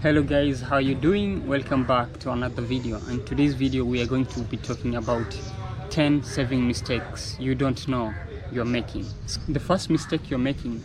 Hello guys, how you doing? Welcome back to another video. In today's video we are going to be talking about 10 saving mistakes you don't know you're making. The first mistake you're making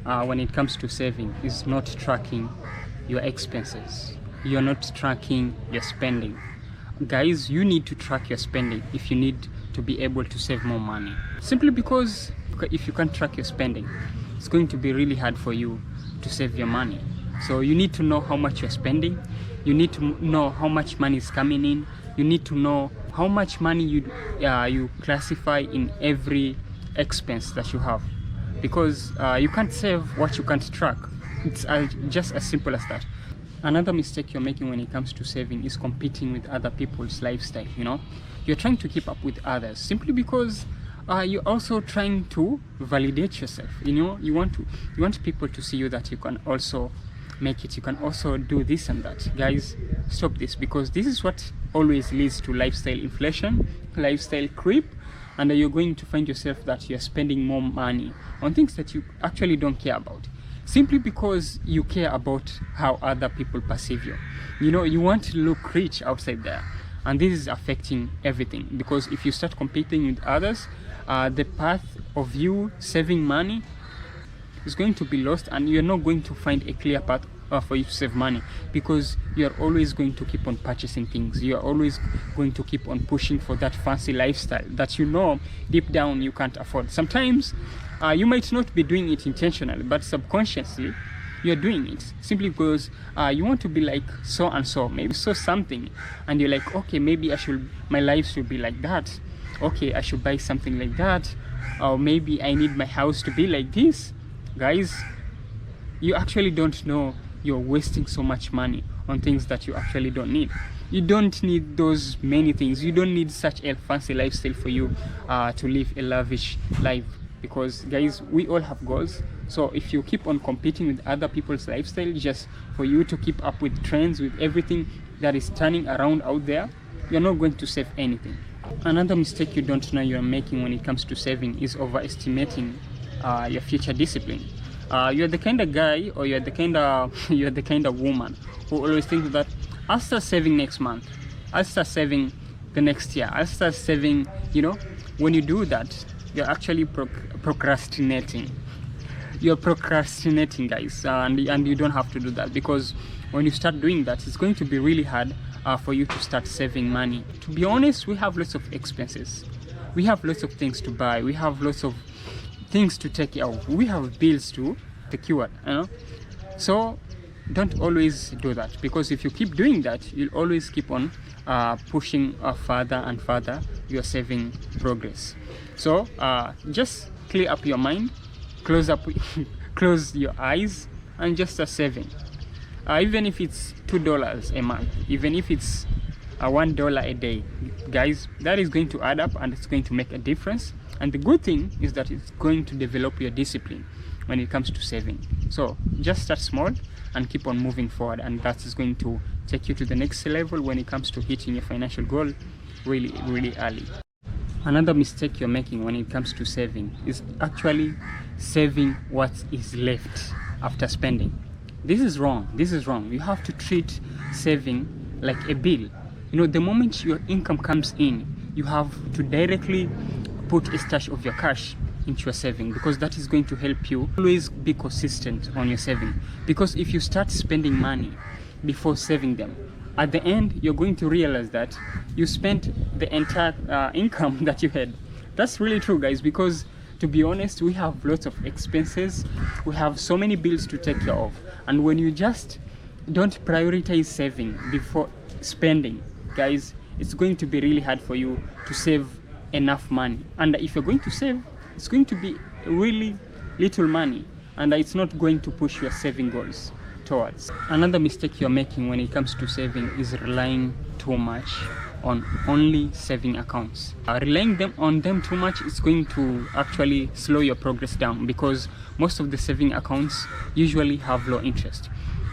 when it comes to saving is not tracking your expenses. You're not tracking your spending. Guys, you need to track your spending if you need to be able to save more money. Simply because if you can't track your spending, it's going to be really hard for you to save your money. So you need to know how much you're spending. You need to know how much money is coming in. You need to know how much money you classify in every expense that you have, because you can't save what you can't track. It's just as simple as that. Another mistake you're making when it comes to saving is competing with other people's lifestyle. You're trying to keep up with others simply because you're also trying to validate yourself. You want people to see you that you can also make it, you can also do this and that. Guys, stop this, because this is what always leads to lifestyle inflation, lifestyle creep, and you're going to find yourself that you're spending more money on things that you actually don't care about, simply because you care about how other people perceive you. You want to look rich outside there, and this is affecting everything, because if you start competing with others, the path of you saving money is going to be lost, and you're not going to find a clear path for you to save money, because you're always going to keep on purchasing things. You're always going to keep on pushing for that fancy lifestyle that deep down you can't afford. Sometimes you might not be doing it intentionally, but subconsciously you're doing it simply because you want to be like so and so, maybe so something, and you're like, okay, maybe my life should be like that. Okay, I should buy something like that, or maybe I need my house to be like this. Guys, you actually don't know you're wasting so much money on things that you actually don't need. You don't need those many things. You don't need such a fancy lifestyle for you to live a lavish life, because guys, we all have goals. So if you keep on competing with other people's lifestyle just for you to keep up with trends, with everything that is turning around out there, you're not going to save anything. Another mistake you don't know you're making when it comes to saving is overestimating your future discipline. You're the kind of guy, or you're the kind of woman who always thinks that I'll start saving next month, I'll start saving the next year, I'll start saving. When you do that, you're actually procrastinating. You're procrastinating, guys, and you don't have to do that, because when you start doing that, it's going to be really hard for you to start saving money. To be honest, we have lots of expenses, we have lots of things to buy, we have lots of things to take care of, we have bills to secure. So don't always do that, because if you keep doing that, you'll always keep on pushing further and further your saving progress. So just clear up your mind, close your eyes, and just start saving. Even if it's $2 a month, even if it's $1 a day, guys, that is going to add up, and it's going to make a difference. And the good thing is that it's going to develop your discipline when it comes to saving. So just start small and keep on moving forward, and that is going to take you to the next level when it comes to hitting your financial goal really, really early. Another mistake you're making when it comes to saving is actually saving what is left after spending. This is wrong. You have to treat saving like a bill. The moment your income comes in, you have to directly put a stash of your cash into your saving, because that is going to help you always be consistent on your saving. Because if you start spending money before saving them, at the end you're going to realize that you spent the entire income that you had. That's really true, guys, because to be honest, we have lots of expenses, we have so many bills to take care of, and when you just don't prioritize saving before spending, guys, it's going to be really hard for you to save enough money. And if you're going to save, it's going to be really little money, and it's not going to push your saving goals towards. Another mistake you're making when it comes to saving is relying too much on only saving accounts. Relying on them too much is going to actually slow your progress down, because most of the saving accounts usually have low interest.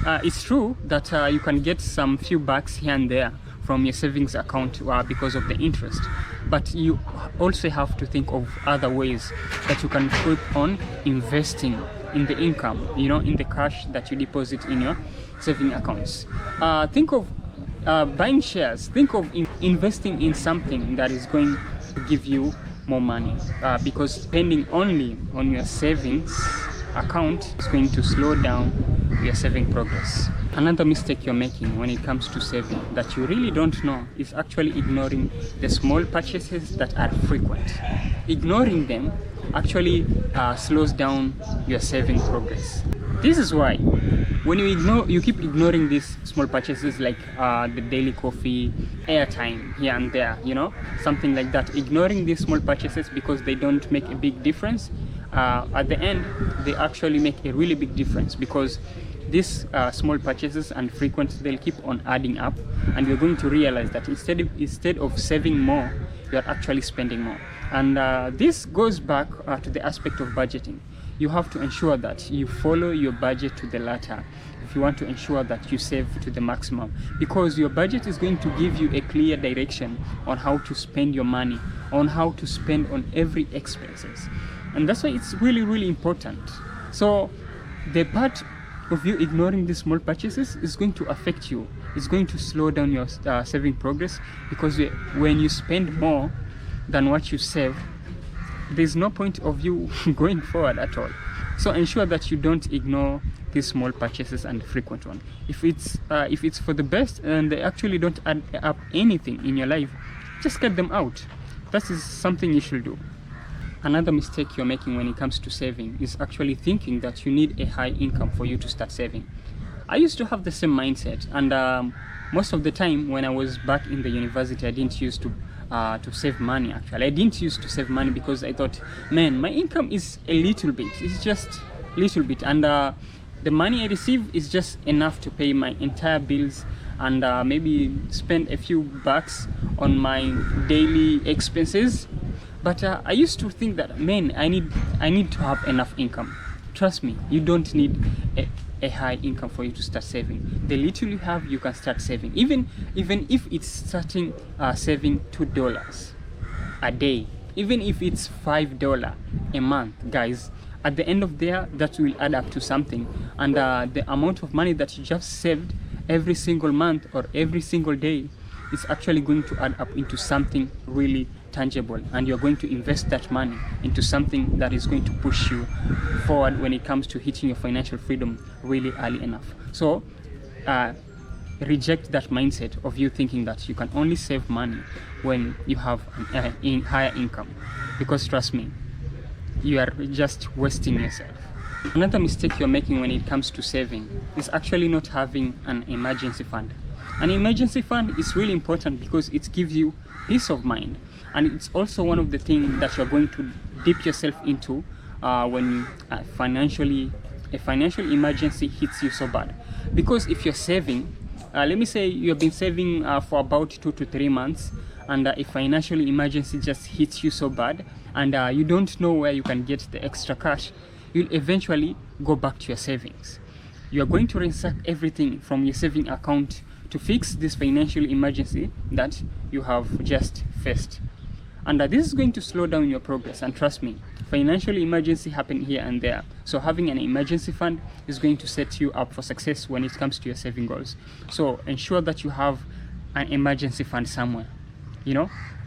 It's true that you can get some few bucks here and there from your savings account because of the interest, but you also have to think of other ways that you can put on investing in the income, in the cash that you deposit in your saving accounts. Think of buying shares. Think of investing in something that is going to give you more money, because spending only on your savings account is going to slow down your saving progress. Another mistake you're making when it comes to saving that you really don't know is actually ignoring the small purchases that are frequent. Ignoring them actually slows down your saving progress. This is why when you keep ignoring these small purchases like the daily coffee, airtime here and there, something like that. Ignoring these small purchases because they don't make a big difference. At the end, they actually make a really big difference, because these small purchases and frequent, they'll keep on adding up, and you're going to realize that instead of saving more, you're actually spending more. And this goes back to the aspect of budgeting. You have to ensure that you follow your budget to the letter if you want to ensure that you save to the maximum, because your budget is going to give you a clear direction on how to spend your money, on how to spend on every expenses. And that's why it's really, really important. So the part of you ignoring these small purchases is going to affect you. It's going to slow down your saving progress, because when you spend more than what you save, there's no point of you going forward at all. So ensure that you don't ignore these small purchases and frequent one. If it's for the best and they actually don't add up anything in your life, just cut them out. That is something you should do. Another mistake you're making when it comes to saving is actually thinking that you need a high income for you to start saving. I used to have the same mindset, and most of the time when I was back in the university, I didn't used to save money. Actually, I didn't used to save money because I thought, man, my income is a little bit. It's just little bit, and the money I receive is just enough to pay my entire bills and maybe spend a few bucks on my daily expenses. But I used to think that, man, I need to have enough income. Trust me, you don't need a high income for you to start saving. The little you have, you can start saving. Even if it's starting saving $2 a day, even if it's $5 a month, guys, at the end of the year, that will add up to something. And the amount of money that you just saved every single month or every single day is actually going to add up into something really tangible, and you're going to invest that money into something that is going to push you forward when it comes to hitting your financial freedom really early enough. So reject that mindset of you thinking that you can only save money when you have a higher income, because trust me, you are just wasting yourself. Another mistake you're making when it comes to saving is actually not having an emergency fund. An emergency fund is really important because it gives you peace of mind, and it's also one of the things that you're going to dip yourself into when a financial emergency hits you so bad. Because if you're saving, let me say you have been saving for about 2 to 3 months, and a financial emergency just hits you so bad, and you don't know where you can get the extra cash, you'll eventually go back to your savings. You're going to ransack everything from your saving account to fix this financial emergency that you have just faced. And this is going to slow down your progress, and trust me, financial emergency happen here and there. So having an emergency fund is going to set you up for success when it comes to your saving goals. So ensure that you have an emergency fund somewhere,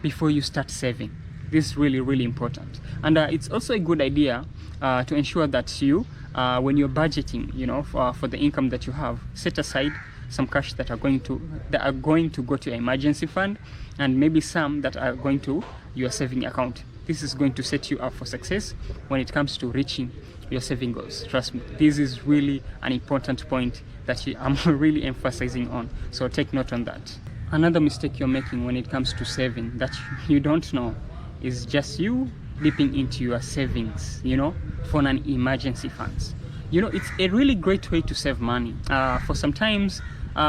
before you start saving. This is really, really important. And it's also a good idea to ensure that you, when you're budgeting, for the income that you have, set aside some cash that are going to go to your emergency fund, and maybe some that are going to your saving account. This is going to set you up for success when it comes to reaching your saving goals. Trust me, this is really an important point that I'm really emphasizing on. So take note on that. Another mistake you're making when it comes to saving that you don't know is just you dipping into your savings, for an emergency funds. It's a really great way to save money. For sometimes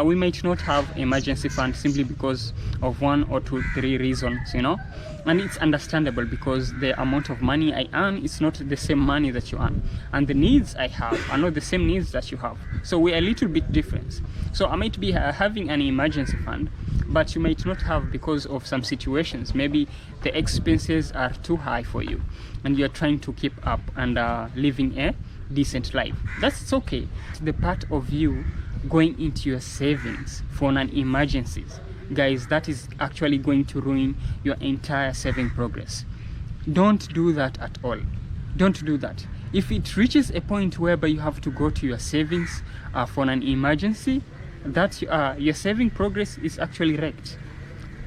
we might not have emergency fund simply because of 1 or 2, 3 reasons, and it's understandable because the amount of money I earn is not the same money that you earn, and the needs I have are not the same needs that you have. So we are a little bit different. So I might be having an emergency fund, but you might not have because of some situations. Maybe the expenses are too high for you and you're trying to keep up and living a decent life. That's okay. The part of you going into your savings for an emergency, guys, that is actually going to ruin your entire saving progress. Don't do that at all. Don't do that. If it reaches a point whereby you have to go to your savings for an emergency, that your saving progress is actually wrecked.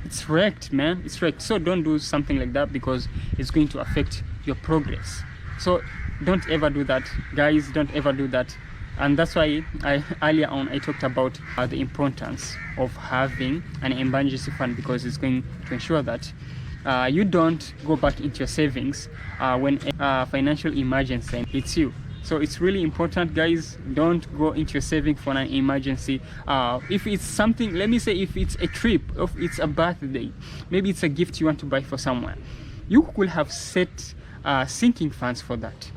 It's wrecked, man. It's wrecked. So don't do something like that, because it's going to affect your progress. So don't ever do that, guys. Don't ever do that. And that's why earlier on I talked about the importance of having an emergency fund, because it's going to ensure that you don't go back into your savings when a financial emergency hits you. So it's really important, guys. Don't go into your saving for an emergency. If it's something, let me say, if it's a trip, if it's a birthday, maybe it's a gift you want to buy for someone, you could have set sinking funds for that,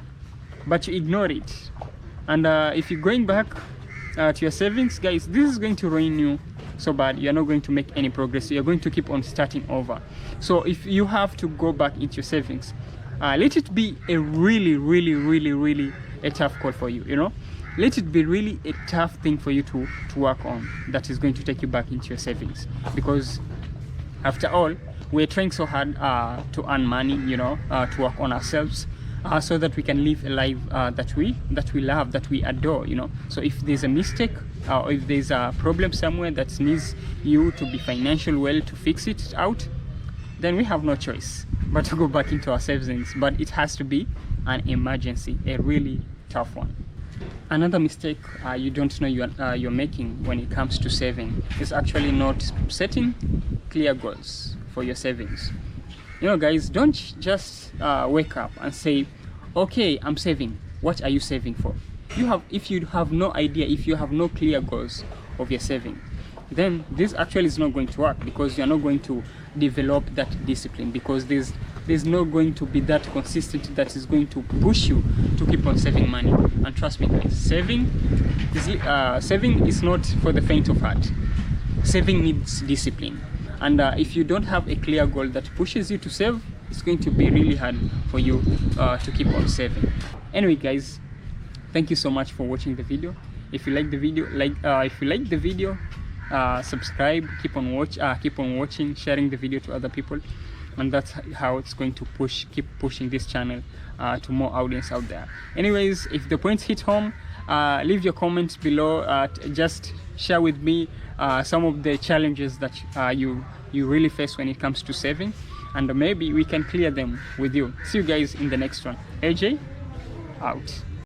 but you ignore it. And if you're going back to your savings, guys, this is going to ruin you so bad. You're not going to make any progress. You're going to keep on starting over. So if you have to go back into your savings, let it be a really a tough call for you, you know. Let it be really a tough thing for you to work on, that is going to take you back into your savings. Because after all, we're trying so hard to earn money, you know, to work on ourselves, so that we can live a life that we love, that we adore, you know. So if there's a mistake, or if there's a problem somewhere that needs you to be financially well to fix it out, then we have no choice but to go back into our savings. But it has to be an emergency, a really tough one. Another mistake you don't know you're making when it comes to saving is actually not setting clear goals for your savings. You know, guys, don't just wake up and say, okay, I'm saving. What are you saving for? If you have no idea, if you have no clear goals of your saving, then this actually is not going to work, because you're not going to develop that discipline, because there's not going to be that consistency that is going to push you to keep on saving money. And trust me, guys, saving is not for the faint of heart. Saving needs discipline. And if you don't have a clear goal that pushes you to save, it's going to be really hard for you to keep on saving. Anyway, guys, thank you so much for watching the video. If you like the video, subscribe, keep on watching, sharing the video to other people, and that's how it's going to keep pushing this channel to more audience out there. Anyways, if the points hit home, leave your comments below. Just share with me some of the challenges that you really face when it comes to saving, and maybe we can clear them with you. See you guys in the next one. AJ out.